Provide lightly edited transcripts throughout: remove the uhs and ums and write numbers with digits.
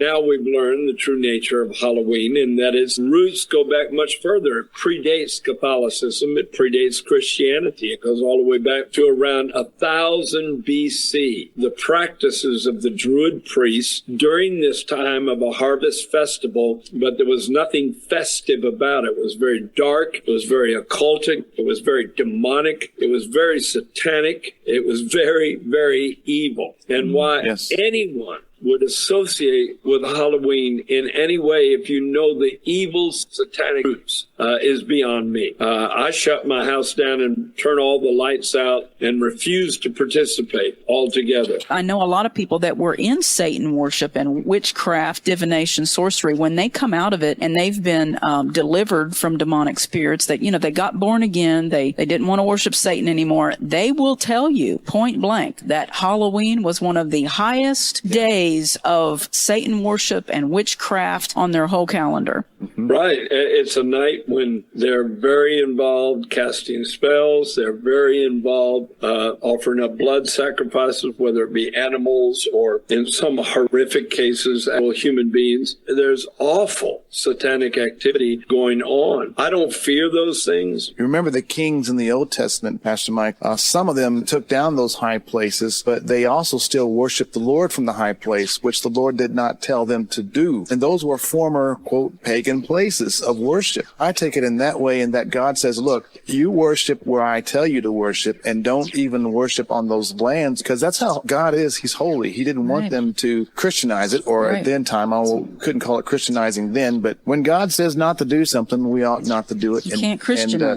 Now we've learned the true nature of Halloween, and that its roots go back much further. It predates Catholicism. It predates Christianity. It goes all the way back to around 1000 BC. The practices of the Druid priests during this time of a harvest festival, but there was nothing festive about it. It was very dark. It was very occultic. It was very demonic. It was very satanic. It was very, very evil. And why anyone would associate with Halloween in any way, if you know the evil satanic roots, is beyond me. I shut my house down and turn all the lights out and refuse to participate altogether. I know a lot of people that were in Satan worship and witchcraft, divination, sorcery. When they come out of it and they've been delivered from demonic spirits, that, you know, they got born again, they didn't want to worship Satan anymore, they will tell you point blank that Halloween was one of the highest days of Satan worship and witchcraft on their whole calendar. Right. It's a night when they're very involved casting spells. They're very involved offering up blood sacrifices, whether it be animals or, in some horrific cases, human beings. There's awful satanic activity going on. I don't fear those things. You remember the kings in the Old Testament, Pastor Mike? Some of them took down those high places, but they also still worshiped the Lord from the high place, which the Lord did not tell them to do. And those were former, quote, pagan places of worship. I take it in that way, in that God says, look, you worship where I tell you to worship, and don't even worship on those lands, because that's how God is. He's holy. He didn't want them to Christianize it, or at then time, I couldn't call it Christianizing then, but when God says not to do something, we ought not to do it and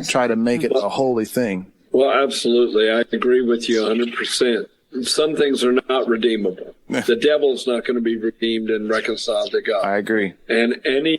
try to make it a holy thing. Well, absolutely. I agree with you 100%. Some things are not redeemable. The devil's not going to be redeemed and reconciled to God. I agree. And any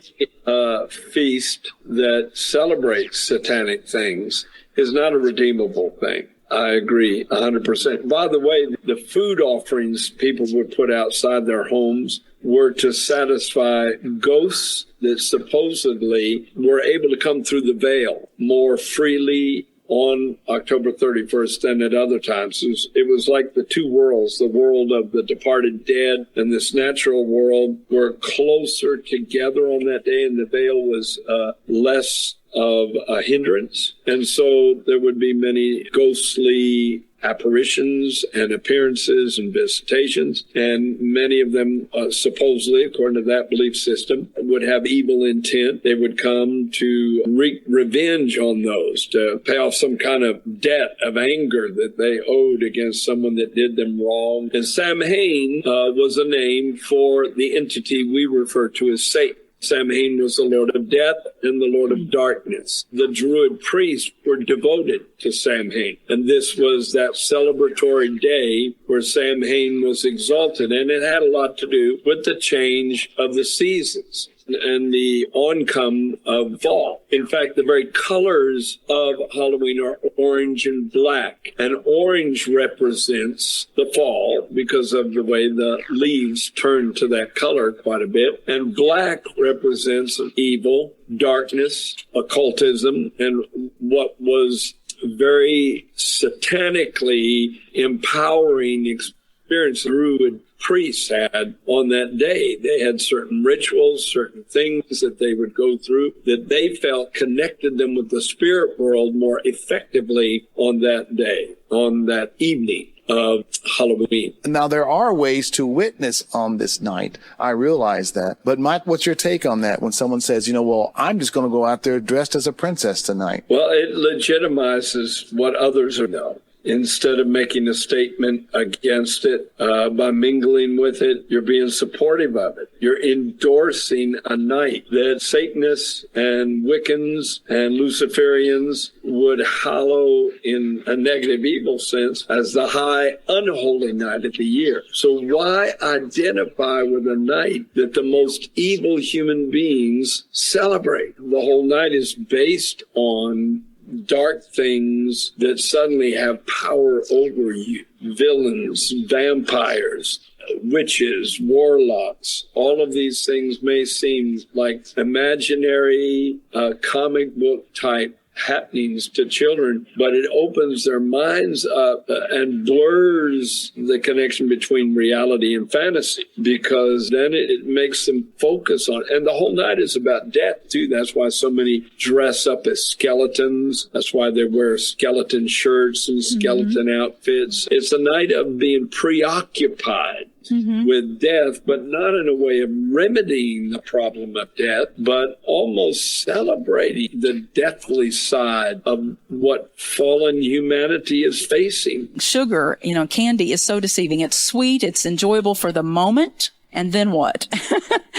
feast that celebrates satanic things is not a redeemable thing. I agree 100%. By the way, the food offerings people would put outside their homes were to satisfy ghosts that supposedly were able to come through the veil more freely on October 31st than at other times. It was like the two worlds, the world of the departed dead and this natural world, were closer together on that day, and the veil was less of a hindrance. And so there would be many ghostly apparitions and appearances and visitations, and many of them supposedly, according to that belief system, would have evil intent. They would come to wreak revenge on those, to pay off some kind of debt of anger that they owed against someone that did them wrong. And Samhain was a name for the entity we refer to as Satan. Samhain was the Lord of Death and the Lord of Darkness. The Druid priests were devoted to Samhain, and this was that celebratory day where Samhain was exalted, and it had a lot to do with the change of the seasons and the oncome of fall. In fact, the very colors of Halloween are orange and black. And orange represents the fall because of the way the leaves turn to that color quite a bit. And black represents evil, darkness, occultism, and what was very satanically empowering experience through priests had on that day. They had certain rituals, certain things that they would go through that they felt connected them with the spirit world more effectively on that day, on that evening of Halloween. Now, there are ways to witness on this night. I realize that. But Mike, what's your take on that when someone says, well, I'm just going to go out there dressed as a princess tonight? Well, it legitimizes what others are now. Instead of making a statement against it by mingling with it, you're being supportive of it. You're endorsing a night that Satanists and Wiccans and Luciferians would hallow in a negative, evil sense as the high, unholy night of the year. So why identify with a night that the most evil human beings celebrate? The whole night is based on dark things that suddenly have power over you. Villains, vampires, witches, warlocks. All of these things may seem like imaginary comic book type happenings to children, but it opens their minds up and blurs the connection between reality and fantasy, because then it makes them focus on, and the whole night is about death too. That's why so many dress up as skeletons. That's why they wear skeleton shirts and skeleton outfits. It's a night of being preoccupied with death, but not in a way of remedying the problem of death, but almost celebrating the deathly side of what fallen humanity is facing. Sugar, candy is so deceiving. It's sweet, it's enjoyable for the moment. And then what?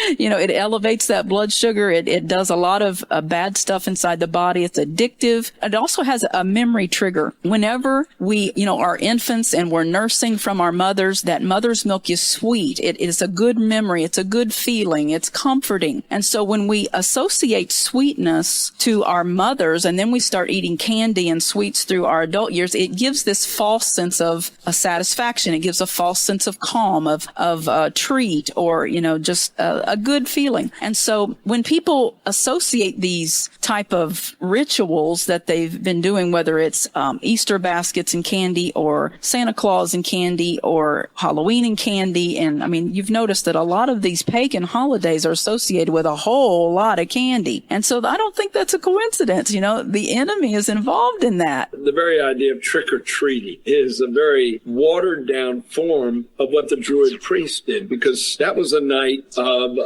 It elevates that blood sugar. It does a lot of bad stuff inside the body. It's addictive. It also has a memory trigger. Whenever we, are infants and we're nursing from our mothers, that mother's milk is sweet. It is a good memory. It's a good feeling. It's comforting. And so when we associate sweetness to our mothers and then we start eating candy and sweets through our adult years, it gives this false sense of satisfaction. It gives a false sense of calm, of treat, or, just a good feeling. And so when people associate these type of rituals that they've been doing, whether it's Easter baskets and candy, or Santa Claus and candy, or Halloween and candy, and you've noticed that a lot of these pagan holidays are associated with a whole lot of candy. And so I don't think that's a coincidence. The enemy is involved in that. The very idea of trick-or-treating is a very watered-down form of what the Druid priests did, because that was a night of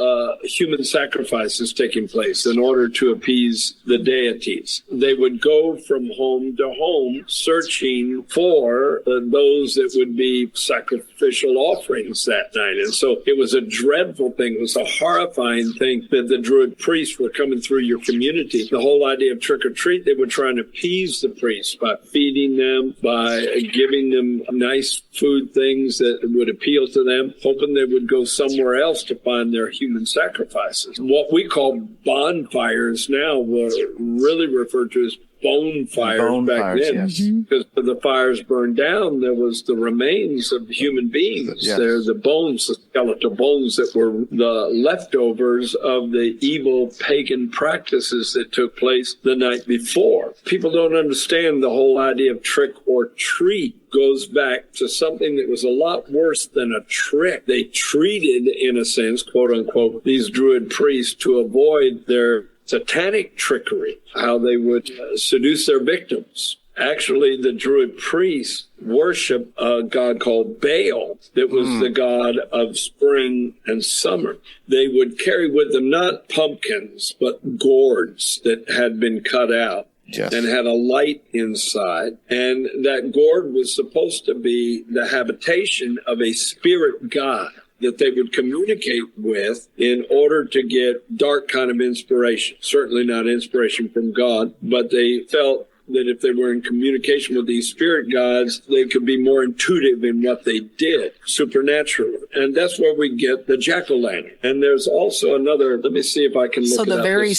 human sacrifices taking place in order to appease the deities. They would go from home to home searching for those that would be sacrificial offerings that night. And so it was a dreadful thing. It was a horrifying thing that the Druid priests were coming through your community. The whole idea of trick-or-treat, they were trying to appease the priests by feeding them, by giving them nice food things that would appeal to them, hoping they would go somewhere else to find their human sacrifices. What we call bonfires now were really referred to as bonfires back then. Yes. Because the fires burned down, there was the remains of human beings. Yes. They're the bones, the skeletal bones that were the leftovers of the evil pagan practices that took place the night before. People don't understand the whole idea of trick or treat goes back to something that was a lot worse than a trick. They treated, in a sense, quote unquote, these Druid priests to avoid their satanic trickery, how they would seduce their victims. Actually, the Druid priests worship a god called Baal that was the god of spring and summer. They would carry with them not pumpkins, but gourds that had been cut out. Yes. And had a light inside. And that gourd was supposed to be the habitation of a spirit god that they would communicate with in order to get dark kind of inspiration. Certainly not inspiration from God, but they felt that if they were in communication with these spirit gods, they could be more intuitive in what they did, supernaturally. And that's where we get the jack-o'-lantern. And there's also another, let me see if I can look so it up. The very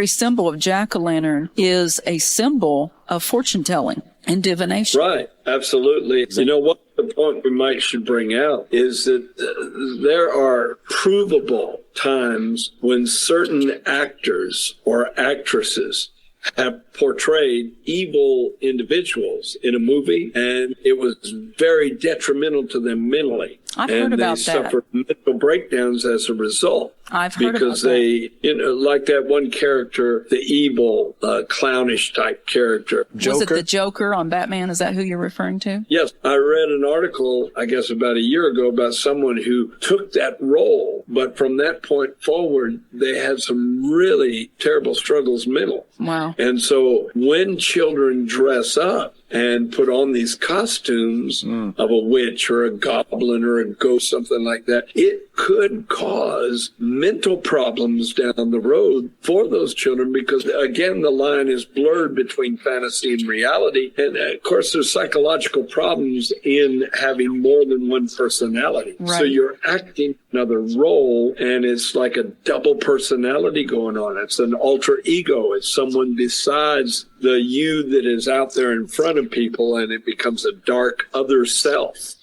symbol of jack-o'-lantern is a symbol of fortune-telling and divination. Right, absolutely. You know what the point we should bring out is that there are provable times when certain actors or actresses have portrayed evil individuals in a movie, and it was very detrimental to them mentally. I've heard about that. And they suffered mental breakdowns as a result. I've heard because about they, like that one character, the evil, clownish type character. Joker? Was it the Joker on Batman? Is that who you're referring to? Yes. I read an article, I guess about a year ago, about someone who took that role, but from that point forward, they had some really terrible struggles mental. Wow. And so when children dress up and put on these costumes of a witch or a goblin or a ghost, something like that, it could cause mental problems down the road for those children because, again, the line is blurred between fantasy and reality. And, of course, there's psychological problems in having more than one personality. Right. So you're acting another role, and it's like a double personality going on. It's an alter ego. It's someone besides the you that is out there in front of people, and it becomes a dark other self.